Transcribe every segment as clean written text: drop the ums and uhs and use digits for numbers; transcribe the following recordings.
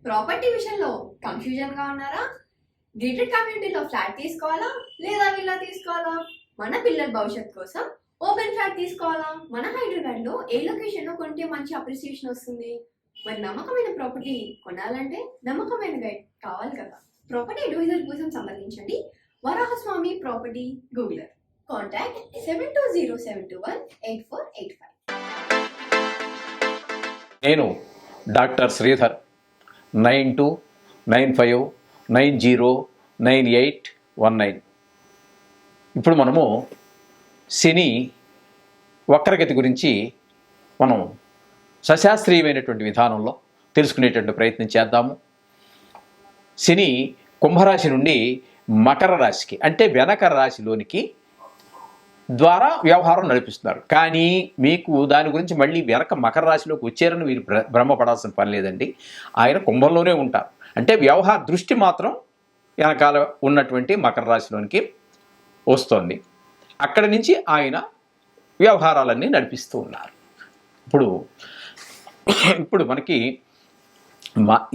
Property విషయంలో confusion గా ఉన్నారా? గేటెడ్ కమ్యూనిటీలో ఫ్లాట్ తీసుకోవాలా లేదా విల్లా తీసుకోవాలా? మన పిల్లల భవిష్యత్ కోసం ఓపెన్ ఫ్లాట్ తీసుకోవాలా? మన హైదరాబాద్ లో ఏ లొకేషన్ లో కొంటే మంచి అప్రిసియేషన్ వస్తుంది? మరి నమ్మకమైన ప్రాపర్టీ కొనాలంటే నమ్మకమైన గైడ్ కావాలి కదా. ప్రాపర్టీ అడ్వైజర్ కోసం సంప్రదించండి వరాహస్వామి ప్రాపర్టీ గూగులర్. కాంటాక్ట్ 7207218485. నేను డాక్టర్ శ్రీధర్ 9295909819. ఇప్పుడు మనము శని వక్రగతి గురించి మనం సశాస్త్రీయమైనటువంటి విధానంలో తెలుసుకునేటువంటి ప్రయత్నం చేద్దాము. శని కుంభరాశి నుండి మకర రాశికి అంటే వెనక రాశిలోనికి ద్వారా వ్యవహారం నడిపిస్తున్నారు. కానీ మీకు దాని గురించి మళ్ళీ వెనక మకర రాశిలోకి వచ్చారని మీరు భ్రమపడాల్సిన పని లేదండి. ఆయన కుంభంలోనే ఉంటారు. అంటే వ్యవహార దృష్టి మాత్రం వెనకాల ఉన్నటువంటి మకర రాశిలోనికి వస్తోంది. అక్కడి నుంచి ఆయన వ్యవహారాలన్నీ నడిపిస్తూ ఉన్నారు. ఇప్పుడు మనకి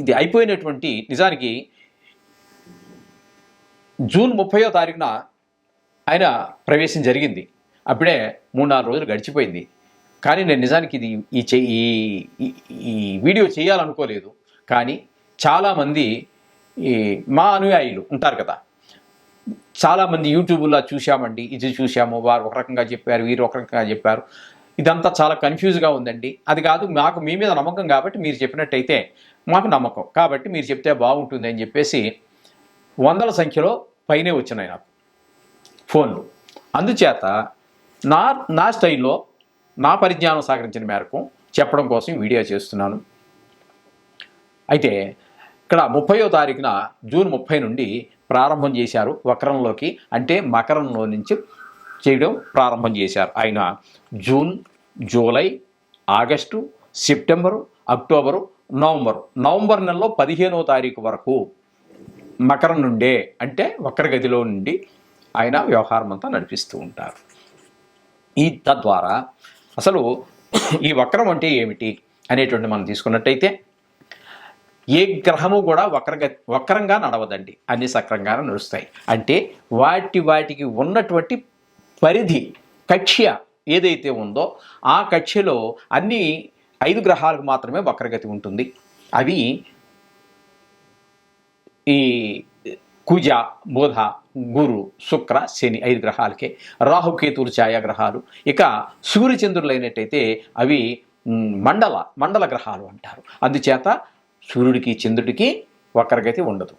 ఇది అయిపోయినటువంటి నిజానికి జూన్ 30వ తారీఖున ఆయన ప్రవేశం జరిగింది. అప్పుడే 3-4 రోజులు గడిచిపోయింది. కానీ నేను నిజానికి ఇది ఈ వీడియో చేయాలనుకోలేదు. కానీ చాలామంది మా అనుయాయులు ఉంటారు కదా, చాలామంది యూట్యూబ్లో చూశామండి, ఇది చూశాము, వారు ఒక రకంగా చెప్పారు, వీరు ఒక రకంగా చెప్పారు, ఇదంతా చాలా కన్ఫ్యూజ్గా ఉందండి. అది కాదు, మాకు మీ మీద నమ్మకం కాబట్టి మీరు చెప్పినట్టయితే మాకు నమ్మకం కాబట్టి మీరు చెప్తే బాగుంటుంది అని చెప్పేసి 100ల సంఖ్యలో పైనే వచ్చినాయి నాకు ఫోన్లు. అందుచేత నా స్టైల్లో నా పరిజ్ఞానం సహకరించిన మేరకు చెప్పడం కోసం వీడియో చేస్తున్నాను. అయితే ఇక్కడ 30వ తారీఖున జూన్ 30 నుండి ప్రారంభం చేశారు వక్రంలోకి, అంటే మకరంలో నుంచి చేయడం ప్రారంభం చేశారు. ఆయన June, July, August, September, October, November నెలలో 15వ తారీఖు వరకు మకరం నుండే అంటే వక్రగతిలో నుండి ఆయన వ్యవహారం అంతా నడిపిస్తూ ఉంటారు. తద్వారా అసలు ఈ వక్రం అంటే ఏమిటి అనేటువంటి మనం తీసుకున్నట్టయితే ఏ గ్రహము కూడా వక్రంగా నడవదండి, అన్ని సక్రంగానే నడుస్తాయి. అంటే వాటికి ఉన్నటువంటి పరిధి కక్ష్య ఏదైతే ఉందో ఆ కక్ష్యలో అన్ని 5 గ్రహాలకు మాత్రమే వక్రగతి ఉంటుంది. అవి ఈ కుజ, బుధ, గురు, శుక్ర, శని 5 గ్రహాలకే. రాహుకేతువులు ఛాయాగ్రహాలు. ఇక సూర్యచంద్రులు అయినట్టయితే అవి మండల గ్రహాలు అంటారు. అందుచేత సూర్యుడికి చంద్రుడికి వక్రగతి ఉండదు.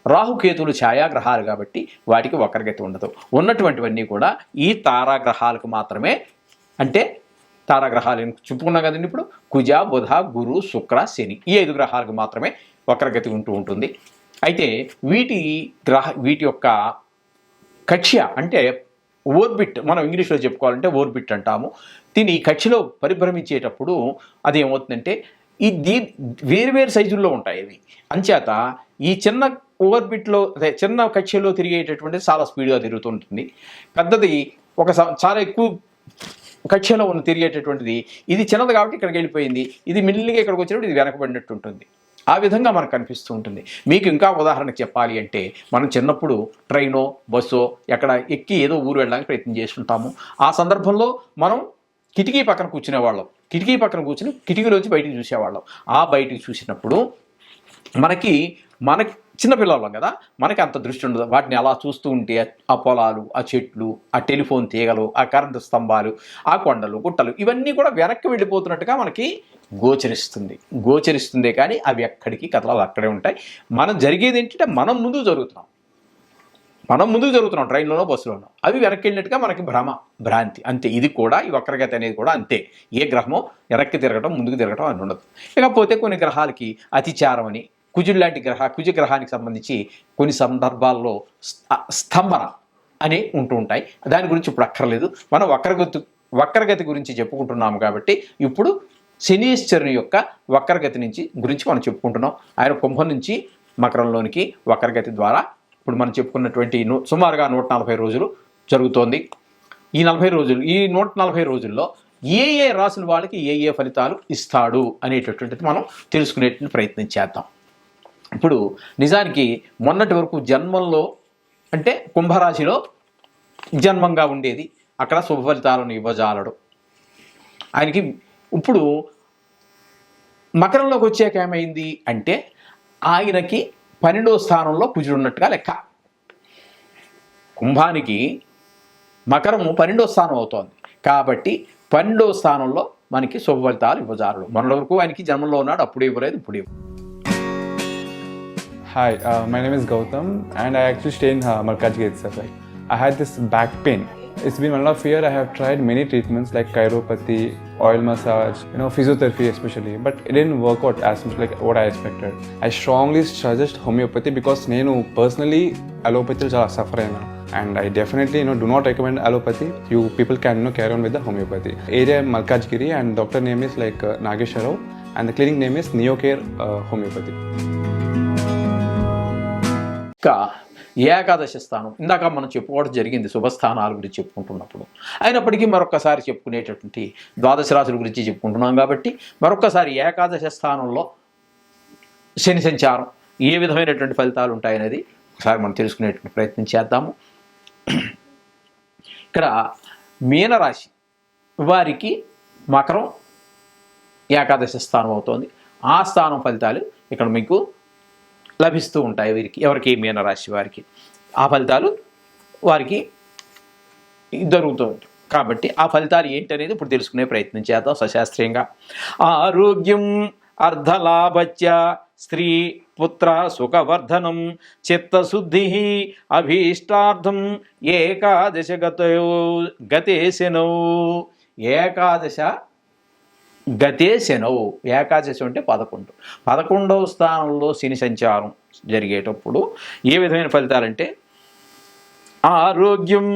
రాహుకేతువులు ఛాయాగ్రహాలు కాబట్టి వాటికి వక్రగతి ఉండదు. ఉన్నటువంటివన్నీ కూడా ఈ తారాగ్రహాలకు మాత్రమే, అంటే తారాగ్రహాలు చెప్పుకున్నాం కదండి. ఇప్పుడు కుజ, బుధ, గురు, శుక్ర, శని ఈ 5 గ్రహాలకు మాత్రమే వక్రగతి ఉంటూ ఉంటుంది. అయితే వీటి యొక్క కక్ష్య అంటే ఓర్బిట్, మనం ఇంగ్లీష్లో చెప్పుకోవాలంటే ఓర్బిట్ అంటాము. దీని ఈ కక్ష్యలో పరిభ్రమించేటప్పుడు అది ఏమవుతుందంటే వేరు సైజుల్లో ఉంటాయి అవి. అంచేత ఈ చిన్న ఓర్బిట్లో అదే చిన్న కక్ష్యలో తిరిగేటటువంటిది చాలా స్పీడ్గా తిరుగుతుంటుంది. పెద్దది చాలా ఎక్కువ కక్ష్యలో తిరిగేటటువంటిది ఇది చిన్నది కాబట్టి ఇక్కడికి వెళ్ళిపోయింది, ఇది మెల్లిగా ఇక్కడికి వచ్చినప్పుడు ఇది వెనకబడినట్టు ఉంటుంది. ఆ విధంగా మనకు కనిపిస్తూ ఉంటుంది. మీకు ఇంకా ఉదాహరణకు చెప్పాలి అంటే మనం చిన్నప్పుడు ట్రైనో బస్సో ఎక్కడ ఎక్కి ఏదో ఊరు వెళ్ళడానికి ప్రయత్నం చేస్తుంటాము. ఆ సందర్భంలో మనం కిటికీ పక్కన కూర్చునేవాళ్ళం. కిటికీ పక్కన కూర్చుని కిటికీలోంచి బయటికి చూసేవాళ్ళం. ఆ బయటికి చూసినప్పుడు మనకి చిన్నపిల్లలం కదా, మనకి అంత దృష్టి ఉండదు. వాటిని అలా చూస్తూ ఉంటే ఆ పొలాలు, ఆ చెట్లు, ఆ టెలిఫోన్ తీగలు, ఆ కరెంటు స్తంభాలు, ఆ కొండలు, గుట్టలు ఇవన్నీ కూడా వెనక్కి వెళ్ళిపోతున్నట్టుగా మనకి గోచరిస్తుందే కానీ అవి ఎక్కడికి కథలు అక్కడే ఉంటాయి. మనం జరిగేది ఏంటంటే మనం ముందుకు జరుగుతున్నాం ట్రైన్లోనో బస్సులోనో, అవి వెనక్కి వెళ్ళినట్టుగా మనకి భ్రాంతి అంతే. ఇది కూడా ఈ వక్రగతి అనేది కూడా అంతే. ఏ గ్రహమో వెనక్కి తిరగటం ముందుకు తిరగటం అని ఉండదు. ఇకపోతే కొన్ని గ్రహాలకి అతిచారం అని కుజుడు లాంటి కుజ గ్రహానికి సంబంధించి కొన్ని సందర్భాల్లో స్తంభన అని ఉంటూ ఉంటాయి. దాని గురించి ఇప్పుడు అక్కర్లేదు. మనం వక్రగతి గురించి చెప్పుకుంటున్నాము కాబట్టి ఇప్పుడు శనీశ్వరుని యొక్క వక్రగతి గురించి మనం చెప్పుకుంటున్నాం. ఆయన కుంభం నుంచి మకరంలోనికి వక్రగతి ద్వారా ఇప్పుడు మనం చెప్పుకున్నటువంటి సుమారుగా 140 రోజులు జరుగుతోంది. ఈ 140 రోజుల్లో ఏ రాసుల వాళ్ళకి ఏ ఫలితాలు ఇస్తాడు అనేటటువంటిది మనం తెలుసుకునేటువంటి ప్రయత్నం చేద్దాం. ఇప్పుడు నిజానికి మొన్నటి వరకు జన్మంలో అంటే కుంభరాశిలో జన్మంగా ఉండేది, అక్కడ శుభ ఫలితాలను ఇవ్వజాలడు. ఆయనకి ఇప్పుడు మకరంలోకి వచ్చాక ఏమైంది అంటే ఆయనకి 12వ స్థానంలో కుజుడు ఉన్నట్టుగా లెక్క. కుంభానికి మకరము 12వ స్థానం అవుతోంది కాబట్టి 12వ స్థానంలో మనకి శుభ ఫలితాలు ఇవ్వజాలడు. మొన్నటి వరకు ఆయనకి జన్మంలో ఉన్నాడు, అప్పుడు ఇవ్వలేదు, ఇప్పుడు ఇవ్వ. Hi, my name is Gautam and I actually stay in Malkajgiri itself. Like, I had this back pain. It's been 1.5 years. I have tried many treatments like chiropathy, oil massage, physiotherapy especially, but it didn't work out as much like what I expected. I strongly suggest homeopathy because నేను personally allopathy చాలా suffer అయినా, and I definitely do not recommend allopathy. You people can carry on with the homeopathy. Area Malkajgiri and doctor name is like Nageshwar Rao and the clinic name is Neocare Homeopathy. ఇంకా ఏకాదశి స్థానం ఇందాక మనం చెప్పుకోవడం జరిగింది శుభస్థానాల గురించి చెప్పుకుంటున్నప్పుడు. అయినప్పటికీ మరొకసారి చెప్పుకునేటటువంటి ద్వాదశ రాశుల గురించి చెప్పుకుంటున్నాం కాబట్టి మరొకసారి ఏకాదశి స్థానంలో శని సంచారం ఏ విధమైనటువంటి ఫలితాలు ఉంటాయనేది ఒకసారి మనం తెలుసుకునేటువంటి ప్రయత్నం చేద్దాము. ఇక్కడ మీనరాశి వారికి మకరం ఏకాదశి స్థానం అవుతోంది. ఆ స్థానం ఫలితాలు ఇక్కడ మీకు లభిస్తూ ఉంటాయి. వీరికి ఎవరికి మీనరాశి వారికి ఆ ఫలితాలు వారికి జరుగుతూ ఉంటాయి. కాబట్టి ఆ ఫలితాలు ఏంటనేది ఇప్పుడు తెలుసుకునే ప్రయత్నం చేద్దాం సశాస్త్రీయంగా. ఆరోగ్యం అర్ధలాభచ్చ స్త్రీ పుత్ర సుఖవర్ధనం చిత్తశుద్ధి అభీష్టార్థం ఏకాదశ గతే శనౌ. ఏకాదశ గతే శనౌ, ఏకాదశి అంటే 11వ స్థానంలో శని సంచారం జరిగేటప్పుడు ఏ విధమైన ఫలితాలంటే ఆరోగ్యం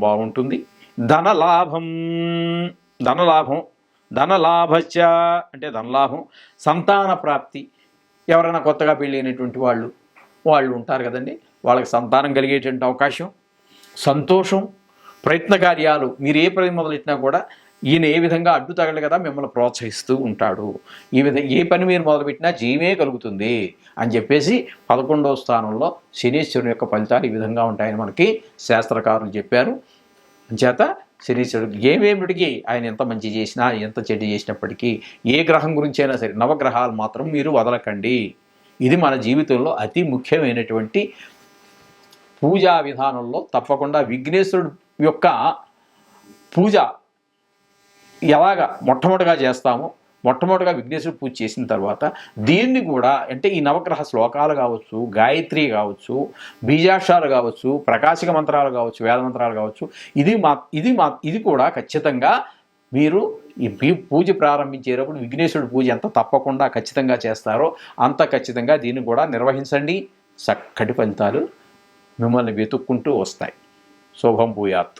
బాగుంటుంది, ధనలాభం అంటే ధనలాభం, సంతాన ప్రాప్తి. ఎవరైనా కొత్తగా పెళ్ళైనటువంటి వాళ్ళు ఉంటారు కదండి, వాళ్ళకి సంతానం కలిగేటువంటి అవకాశం, సంతోషం, ప్రయత్న కార్యాలు. మీరు ఏ పని మొదలెట్టినా కూడా ఈయన ఏ విధంగా అడ్డు తగలడు కదా మిమ్మల్ని ప్రోత్సహిస్తూ ఉంటాడు. ఈ విధంగా ఏ పని మీరు మొదలుపెట్టినా జయమే కలుగుతుంది అని చెప్పేసి 11వ స్థానంలో శనీశ్వరుని యొక్క ఫలితాలు ఈ విధంగా ఉంటాయని మనకి శాస్త్రకారులు చెప్పారు. చేత శనీశ్వరుడు ఏమేమిటికి ఆయన ఎంత మంచి చేసినా ఎంత చెడు చేసినప్పటికీ ఏ గ్రహం గురించి అయినా సరే నవగ్రహాలు మాత్రం మీరు వదలకండి. ఇది మన జీవితంలో అతి ముఖ్యమైనటువంటి పూజా విధానంలో తప్పకుండా విఘ్నేశ్వరుడు యొక్క పూజ ఎలాగా మొట్టమొదటిగా చేస్తామో, మొట్టమొదటిగా విఘ్నేశ్వరుడు పూజ చేసిన తర్వాత దీన్ని కూడా అంటే ఈ నవగ్రహ శ్లోకాలు కావచ్చు, గాయత్రి కావచ్చు, బీజాక్షరాలు కావచ్చు, ప్రకాశిక మంత్రాలు కావచ్చు, వేద మంత్రాలు కావచ్చు, ఇది కూడా ఖచ్చితంగా మీరు ఈ పూజ ప్రారంభించేటప్పుడు విఘ్నేశ్వరుడు పూజ ఎంత తప్పకుండా ఖచ్చితంగా చేస్తారో అంత ఖచ్చితంగా దీన్ని కూడా నిర్వహించండి. చక్కటి ఫలితాలు మిమ్మల్ని వెతుక్కుంటూ వస్తాయి. శుభం భూయాత్.